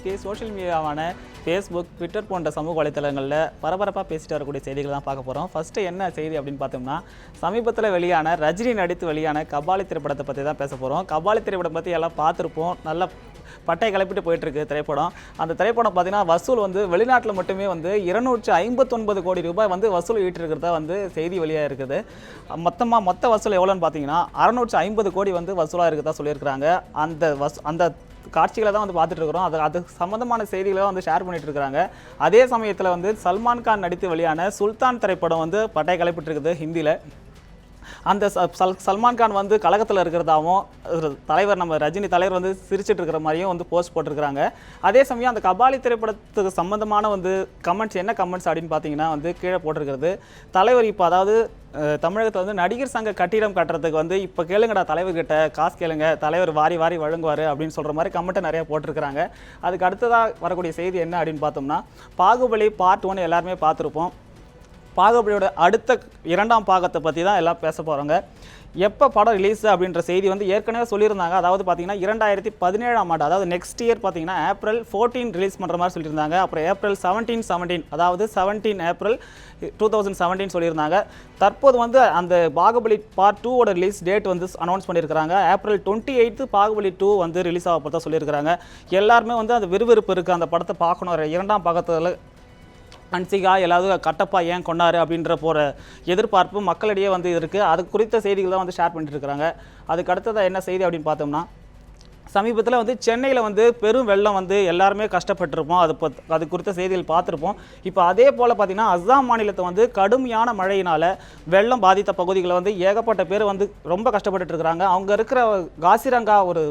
இன்றைக்கி social மீடியாவான Facebook, Twitter போன்ற சமூக வலைத்தளங்களில் பரபரப்பாக பேசிட்டு வரக்கூடிய செய்திகள் தான் பார்க்க போகிறோம். ஃபஸ்ட்டு என்ன செய்தி அப்படின்னு பார்த்தோம்னா, சமீபத்தில் வெளியான ரஜினி நடித்து வெளியான கபாலி திரைப்படத்தை பற்றி தான் பேச போகிறோம். கபாலி திரைப்படம் பற்றி எல்லாம் பார்த்துருப்போம். நல்ல பட்டை கிளப்பிட்டு போயிட்டுருக்கு திரைப்படம். அந்த திரைப்படம் பார்த்தீங்கன்னா வசூல் வந்து வெளிநாட்டில் மட்டுமே வந்து 259 கோடி ரூபாய் வந்து வசூல் ஈட்டிருக்கிறதா வந்து செய்தி வெளியாக இருக்குது. மொத்த வசூல் எவ்வளோன்னு பார்த்தீங்கன்னா 650 கோடி வந்து வசூலாக இருக்கிறதா சொல்லியிருக்கிறாங்க. அந்த காட்சிகளை தான் வந்து பார்த்துட்டு இருக்கிறோம். அது சம்மந்தமான செய்திகளை வந்து ஷேர் பண்ணிட்டு இருக்கிறாங்க. அதே சமயத்தில் வந்து சல்மான் கான் நடித்து வெளியான சுல்தான் திரைப்படம் வந்து பட்டை கிளப்பிட்டு இருக்குது ஹிந்தியில். அந்த சல்மான் கான் வந்து கழகத்தில் இருக்கிறதாவும் தலைவர் நம்ம ரஜினி தலைவர் வந்து சிரிச்சிட்டு இருக்கிற மாதிரியும் வந்து போஸ்ட் போட்டிருக்கிறாங்க. அதே சமயம் அந்த கபாலி திரைப்படத்துக்கு சம்மந்தமான வந்து என்ன கமெண்ட்ஸ் அப்படின்னு பார்த்தீங்கன்னா வந்து கீழே போட்டிருக்கிறது, தலைவர் இப்போ அதாவது தமிழகத்தில் வந்து நடிகர் சங்க கட்டிடம் கட்டுறதுக்கு வந்து இப்போ கேளுங்கடா தலைவர்கிட்ட காசு கேளுங்க, தலைவர் வாரி வாரி வழங்குவார் அப்படின்னு சொல்கிற மாதிரி கமெண்ட்டை நிறையா போட்டிருக்கிறாங்க. அதுக்கு அடுத்ததாக வரக்கூடிய செய்தி என்ன அப்படின்னு பார்த்தோம்னா, பாகுபலி பார்ட் 1 எல்லாருமே பார்த்துருப்போம். பாகுபலியோட அடுத்த 2ஆம் பாகத்தை பற்றி தான் எல்லாம் பேச போகிறாங்க. எப்போ படம் ரிலீஸ் அப்படின்ற செய்தி வந்து ஏற்கனவே சொல்லியிருந்தாங்க. அதாவது பார்த்தீங்கன்னா 2017ஆம் ஆண்டு, அதாவது நெக்ஸ்ட் இயர் பார்த்தீங்கன்னா April 14 ரிலீஸ் பண்ணுற மாதிரி சொல்லியிருந்தாங்க. அப்புறம் April 17 அதாவது 17 April 2017 சொல்லியிருந்தாங்க. தற்போது வந்து அந்த பாகுபலி பார்ட் 2ஓட ரிலீஸ் டேட் வந்து அனௌன்ஸ் பண்ணியிருக்கிறாங்க. April 28 பாகுபலி 2 வந்து ரிலீஸ் ஆக போகிறதா சொல்லியிருக்கிறாங்க. எல்லாருமே வந்து அந்த விறுவிறுப்பு இருக்குது, அந்த படத்தை பார்க்கணும். 2ஆம் பாகத்தில் அன்சிகா எல்லாரும் கட்டப்பா ஏன் கொண்டாரு அப்படின்ற போகிற எதிர்பார்ப்பு மக்களிடையே வந்து இருக்குது. அது குறித்த செய்திகள் தான் வந்து ஷேர் பண்ணிட்டு இருக்கிறாங்க. அதுக்கு அடுத்ததாக என்ன செய்தி அப்படின்னு பார்த்தோம்னா, சமீபத்தில் வந்து சென்னையில் வந்து பெரும் வெள்ளம் வந்து எல்லாருமே கஷ்டப்பட்டிருப்போம். அது குறித்த செய்திகள் பார்த்துருப்போம். இப்போ அதே போல் பார்த்திங்கன்னா அஸ்ஸாம் மாநிலத்தை வந்து கடுமையான மழையினால் வெள்ளம் பாதித்த பகுதிகளை வந்து ஏகப்பட்ட பேர் வந்து ரொம்ப கஷ்டப்பட்டு இருக்கிறாங்க. அவங்க இருக்கிற காசிரங்கா ஒரு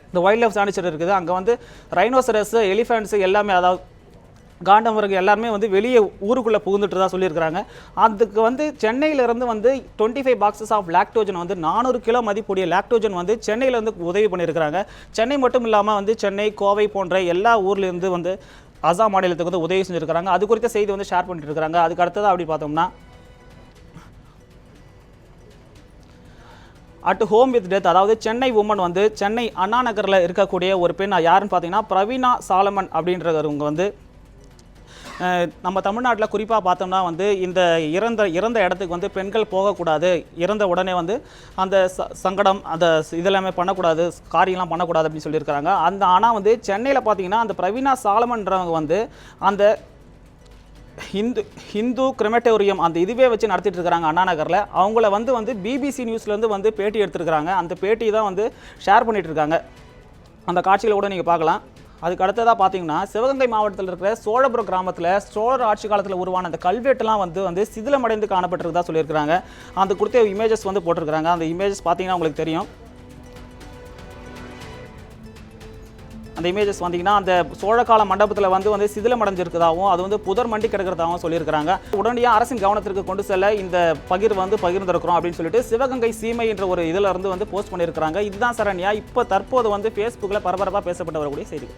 இந்த வைல்ட் லைஃப் சானிச்சரி இருக்குது. அங்கே வந்து ரைனோசரஸ், எலிஃபென்ட்ஸு எல்லாமே, அதாவது காண்டமிருகம் எல்லாருமே வந்து வெளியே ஊருக்குள்ளே புகுந்துட்டு தான் சொல்லியிருக்கிறாங்க. அதுக்கு வந்து சென்னையிலேருந்து வந்து 25 பாக்ஸஸ் ஆஃப் லாக்டோஜன் வந்து 400 கிலோ மதிப்புடைய லாக்டோஜன் வந்து சென்னையில் வந்து உதவி பண்ணியிருக்கிறாங்க. சென்னை மட்டும் இல்லாமல் வந்து சென்னை, கோவை போன்ற எல்லா ஊர்லேருந்து வந்து அஸ்ஸாம் மாநிலத்துக்கு வந்து உதவி செஞ்சுருக்கிறாங்க. அது குறித்த செய்தி வந்து ஷேர் பண்ணிட்டு இருக்கிறாங்க. அதுக்கு அடுத்ததாக அப்படி பார்த்தோம்னா, அட் ஹோம் வித் டெத், அதாவது சென்னை உமன் வந்து சென்னை அண்ணா நகரில் இருக்கக்கூடிய ஒரு பெண் யாருன்னு பார்த்தீங்கன்னா பிரவீனா சாலமன் அப்படின்றவங்க வந்து நம்ம தமிழ்நாட்டில் குறிப்பாக பார்த்தோம்னா வந்து இந்த இறந்த இடத்துக்கு வந்து பெண்கள் போகக்கூடாது, இறந்த உடனே வந்து அந்த சங்கடம் அந்த இதெல்லாமே பண்ணக்கூடாது, காரியம்லாம் பண்ணக்கூடாது அப்படின்னு சொல்லியிருக்கிறாங்க. ஆனால் வந்து சென்னையில் பார்த்தீங்கன்னா அந்த பிரவீனா சாலமன்றவங்க வந்து அந்த ஹிந்து கிரெமட்டோரியம் அந்த இதுவே வச்சு நடத்திட்டு இருக்கிறாங்க அண்ணா நகரில். அவங்கள வந்து பிபிசி நியூஸ்லேருந்து வந்து பேட்டி எடுத்துருக்கிறாங்க. அந்த பேட்டி தான் வந்து ஷேர் பண்ணிட்டு இருக்காங்க. அந்த காட்சிகளை கூட நீங்கள் பார்க்கலாம். அதுக்கு அடுத்ததாக பார்த்தீங்கன்னா, சிவகங்கை மாவட்டத்தில் இருக்கிற சோழபுரம் கிராமத்தில் சோழர் ஆட்சி காலத்தில் உருவான அந்த கல்வெட்டுலாம் வந்து சிதிலமடைந்து காணப்பட்டிருக்கதா சொல்லியிருக்கிறாங்க. அந்த கொடுத்த இமேஜஸ் வந்து போட்டிருக்கிறாங்க. அந்த இமேஜஸ் பார்த்தீங்கன்னா உங்களுக்கு தெரியும். அந்த இமேஜஸ் வந்தீங்கன்னா அந்த சோழகால மண்டபத்தில் வந்து சிதிலமடைஞ்சிருக்கிறதாகவும் அது வந்து புதர் மண்டி கிடக்கிறதாகவும் சொல்லியிருக்கிறாங்க. உடனடியாக அரசின் கவனத்திற்கு கொண்டு செல்ல இந்த பகிர்ந்திருக்கிறோம் அப்படின்னு சொல்லிட்டு சிவகங்கை சீமை என்ற ஒரு இதில் இருந்து வந்து போஸ்ட் பண்ணியிருக்கிறாங்க. இதுதான் சரண்யா இப்போ தற்போது வந்து ஃபேஸ்புக்கில் பரபரப்பாக பேசப்பட்டு வரக்கூடிய செய்திகள்.